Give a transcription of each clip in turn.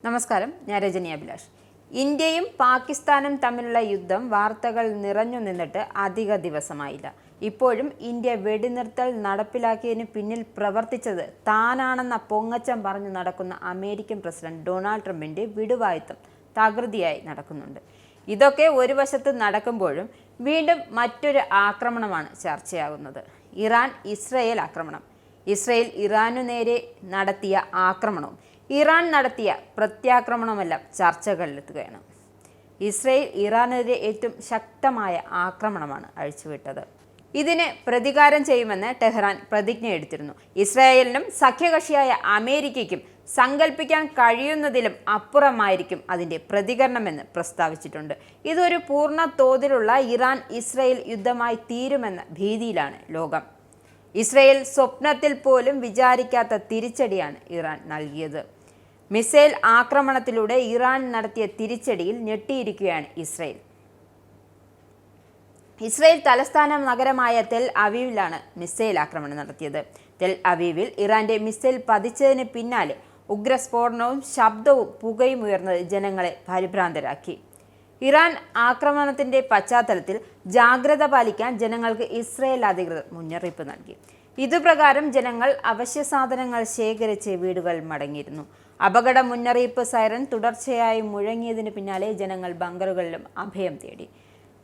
നമസ്കാരം, ഞാൻ രജനി അഭിലാഷ്. ഇന്ത്യയും പാകിസ്ഥാനും തമ്മിലുള്ള യുദ്ധം വാർത്തകൾ നിറഞ്ഞു നിന്നിട്ട് അധിക ദിവസമായില്ല. ഇപ്പോഴും ഇന്ത്യ വെടിനിർത്തൽ നടപ്പിലാക്കിയതിന് പിന്നിൽ പ്രവർത്തിച്ചത് താനാണെന്ന പൊങ്ങച്ചം പറഞ്ഞു നടക്കുന്ന അമേരിക്കൻ പ്രസിഡന്റ് ഡൊണാൾഡ് ട്രംപിന്റെ വിടുവായുത്തം തകൃതിയായി നടക്കുന്നുണ്ട്. ഇതൊക്കെ ഒരു വശത്ത് നടക്കുമ്പോഴും വീണ്ടും മറ്റൊരു ആക്രമണമാണ് ചർച്ചയാകുന്നത്. ഇസ്രയേൽ ആക്രമണം. ഇസ്രയേൽ ഇറാനു നേരെ നടത്തിയ ആക്രമണവും ഇറാൻ നടത്തിയ പ്രത്യാക്രമണമെല്ലാം ചർച്ചകളിലെത്തുകയാണ്. ഇസ്രയേൽ ഇറാനെതിരെ ഏറ്റവും ശക്തമായ ആക്രമണമാണ് അഴിച്ചുവിട്ടത്. ഇതിന് പ്രതികാരം ചെയ്യുമെന്ന് ടെഹ്റാൻ പ്രതിജ്ഞയെടുത്തിരുന്നു. ഇസ്രായേലിനും സഖ്യകക്ഷിയായ അമേരിക്കയ്ക്കും സങ്കല്പിക്കാൻ കഴിയുന്നതിലും അപ്പുറമായിരിക്കും അതിൻ്റെ പ്രതികരണമെന്ന് പ്രസ്താവിച്ചിട്ടുണ്ട്. ഇതൊരു പൂർണ്ണ തോതിലുള്ള ഇറാൻ ഇസ്രയേൽ യുദ്ധമായി തീരുമെന്ന ഭീതിയിലാണ് ലോകം. ഇസ്രയേൽ സ്വപ്നത്തിൽ പോലും വിചാരിക്കാത്ത തിരിച്ചടിയാണ് ഇറാൻ നൽകിയത്. മിസൈൽ ആക്രമണത്തിലൂടെ ഇറാൻ നടത്തിയ തിരിച്ചടിയിൽ ഞെട്ടിയിരിക്കുകയാണ് ഇസ്രയേൽ തലസ്ഥാന നഗരമായ തെൽ അവീവിലാണ് മിസൈൽ ആക്രമണം നടത്തിയത്. തെൽ അവീവിൽ ഇറാന്റെ മിസൈൽ പതിച്ചതിന് പിന്നാലെ ഉഗ്രസ്ഫോടനവും ശബ്ദവും പുകയും ഉയർന്നത് ജനങ്ങളെ പരിഭ്രാന്തരാക്കി. ഇറാൻ ആക്രമണത്തിന്റെ പശ്ചാത്തലത്തിൽ ജാഗ്രത പാലിക്കാൻ ജനങ്ങൾക്ക് ഇസ്രയേൽ അധികൃതർ മുന്നറിയിപ്പ് നൽകി. ഇതുപ്രകാരം ജനങ്ങൾ അവശ്യ സാധനങ്ങൾ ശേഖരിച്ച് വീടുകൾ മടങ്ങിയിരുന്നു. അപകട മുന്നറിയിപ്പ് സൈറൻ തുടർച്ചയായി മുഴങ്ങിയതിന് പിന്നാലെ ജനങ്ങൾ ബങ്കറുകളിലും അഭയം തേടി.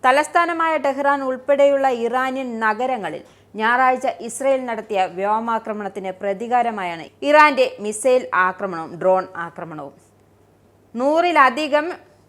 തലസ്ഥാനമായ ടെഹ്റാൻ ഉൾപ്പെടെയുള്ള ഇറാനിയൻ നഗരങ്ങളിൽ ഞായറാഴ്ച ഇസ്രയേൽ നടത്തിയ വ്യോമാക്രമണത്തിന് പ്രതികാരമായാണ് ഇറാന്റെ മിസൈൽ ആക്രമണവും ഡ്രോൺ ആക്രമണവും. 100-ലധികം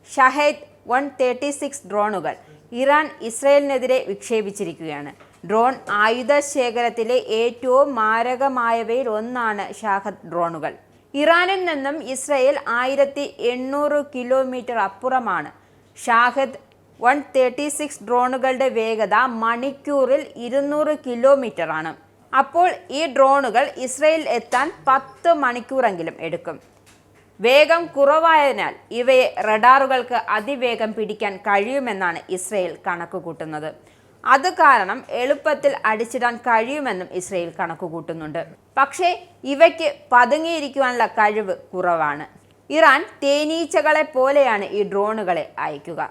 ഷഹേദ് 136 ഡ്രോണുകൾ ഇറാൻ ഇസ്രയേലിനെതിരെ വിക്ഷേപിച്ചിരിക്കുകയാണ്. ഡ്രോൺ ആയുധ ശേഖരത്തിലെ ഏറ്റവും മാരകമായവയിൽ ഒന്നാണ് ഷാഹദ് ഡ്രോണുകൾ. ഇറാനിൽ നിന്നും ഇസ്രയേൽ 1800 കിലോമീറ്റർ അപ്പുറമാണ്. ഷാഹദ് 136 ഡ്രോണുകളുടെ വേഗത മണിക്കൂറിൽ 200 കിലോമീറ്ററാണ്. അപ്പോൾ ഈ ഡ്രോണുകൾ ഇസ്രയേൽ എത്താൻ 10 മണിക്കൂറെങ്കിലും എടുക്കും. വേഗം കുറവായതിനാൽ ഇവയെ റഡാറുകൾക്ക് അതിവേഗം പിടിക്കാൻ കഴിയുമെന്നാണ് ഇസ്രയേൽ കണക്കുകൂട്ടുന്നത്. അത് കാരണം എളുപ്പത്തിൽ അടിച്ചിടാൻ കഴിയുമെന്നും ഇസ്രയേൽ കണക്കുകൂട്ടുന്നുണ്ട്. പക്ഷേ ഇവയ്ക്ക് പതുങ്ങിയിരിക്കുവാനുള്ള കഴിവ് കുറവാണ്. ഇറാൻ തേനീച്ചകളെ പോലെയാണ് ഈ ഡ്രോണുകളെ അയക്കുക.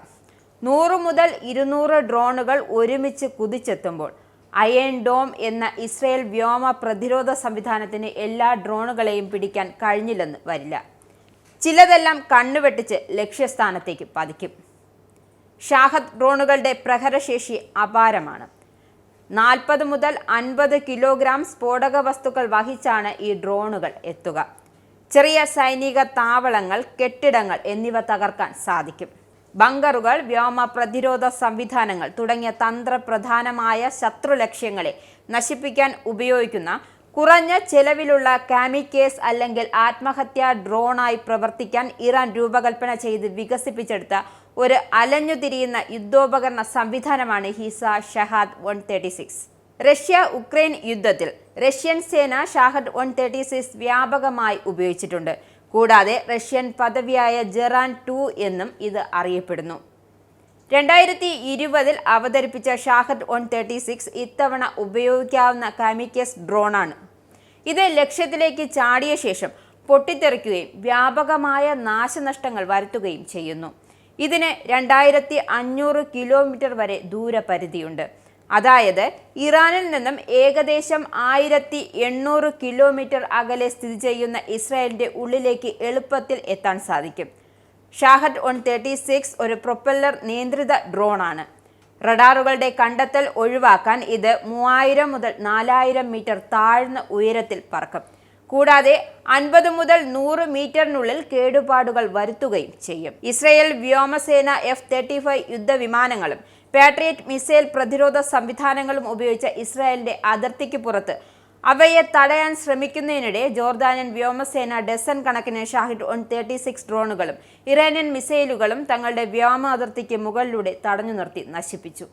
100 മുതൽ 200 ഡ്രോണുകൾ ഒരുമിച്ച് കുതിച്ചെത്തുമ്പോൾ അയൺ ഡോം എന്ന ഇസ്രയേൽ വ്യോമ പ്രതിരോധ സംവിധാനത്തിന് എല്ലാ ഡ്രോണുകളെയും പിടിക്കാൻ കഴിഞ്ഞില്ലെന്ന് വരില്ല. ചിലതെല്ലാം കണ്ണുവെട്ടിച്ച് ലക്ഷ്യസ്ഥാനത്തേക്ക് പതിക്കും. ഷാഹദ് ഡ്രോണുകളുടെ പ്രഹരശേഷി അപാരമാണ്. 40 മുതൽ 50 കിലോഗ്രാം സ്ഫോടക വസ്തുക്കൾ വഹിച്ചാണ് ഈ ഡ്രോണുകൾ എത്തുക. ചെറിയ സൈനിക താവളങ്ങൾ, കെട്ടിടങ്ങൾ എന്നിവ തകർക്കാൻ സാധിക്കും. ബങ്കറുകൾ, വ്യോമ പ്രതിരോധ സംവിധാനങ്ങൾ തുടങ്ങിയ തന്ത്രപ്രധാനമായ ശത്രു ലക്ഷ്യങ്ങളെ നശിപ്പിക്കാൻ ഉപയോഗിക്കുന്ന കുറഞ്ഞ ചെലവിലുള്ള കാമിക്കേസ് അല്ലെങ്കിൽ ആത്മഹത്യാ ഡ്രോണായി പ്രവർത്തിക്കാൻ ഇറാൻ രൂപകൽപ്പന ചെയ്ത് വികസിപ്പിച്ചെടുത്ത ഒരു അലഞ്ഞുതിരിയുന്ന യുദ്ധോപകരണ സംവിധാനമാണ് ഷഹാദ് 136. റഷ്യ-ഉക്രൈൻ യുദ്ധത്തിൽ റഷ്യൻ സേന ഷാഹദ് 136 വ്യാപകമായി ഉപയോഗിച്ചിട്ടുണ്ട്. കൂടാതെ റഷ്യൻ പദവിയായ ജെറാൻ 2 എന്നും ഇത് അറിയപ്പെടുന്നു. 2020 അവതരിപ്പിച്ച ഷാഹദ് 136 ഇത്തവണ ഉപയോഗിക്കാവുന്ന കാമിക്കേസ് ഡ്രോണാണ്. ഇത് ലക്ഷ്യത്തിലേക്ക് ചാടിയ ശേഷം പൊട്ടിത്തെറിക്കുകയും വ്യാപകമായ നാശനഷ്ടങ്ങൾ വരുത്തുകയും ചെയ്യുന്നു. ഇതിന് 2500 കിലോമീറ്റർ വരെ ദൂരപരിധിയുണ്ട്. അതായത് ഇറാനിൽ നിന്നും ഏകദേശം 1800 കിലോമീറ്റർ അകലെ സ്ഥിതി ചെയ്യുന്ന ഇസ്രായേലിന്റെ ഉള്ളിലേക്ക് എളുപ്പത്തിൽ എത്താൻ സാധിക്കും. ഷാഹദ് 136 ഒരു പ്രൊപ്പല്ലർ നിയന്ത്രിത ഡ്രോണാണ്. റഡാറുകളുടെ കണ്ടെത്തൽ ഒഴിവാക്കാൻ ഇത് 3000 മുതൽ 4000 മീറ്റർ താഴ്ന്ന ഉയരത്തിൽ പറക്കും. കൂടാതെ 50 മുതൽ 100 മീറ്ററിനുള്ളിൽ കേടുപാടുകൾ വരുത്തുകയും ചെയ്യും. ഇസ്രയേൽ വ്യോമസേന F-35 യുദ്ധവിമാനങ്ങളും പാട്രിയറ്റ് മിസൈൽ പ്രതിരോധ സംവിധാനങ്ങളും ഉപയോഗിച്ച ഇസ്രായേലിന്റെ അതിർത്തിക്ക് പുറത്ത് അവയെ തടയാൻ ശ്രമിക്കുന്നതിനിടെ ജോർദാനിയൻ വ്യോമസേന ഡസൻ കണക്കിന് ഷാഹദ് 136 ഡ്രോണുകളും ഇറാനിയൻ മിസൈലുകളും തങ്ങളുടെ വ്യോമ അതിർത്തിക്ക് മുകളിലൂടെ തടഞ്ഞു നിർത്തി നശിപ്പിച്ചു.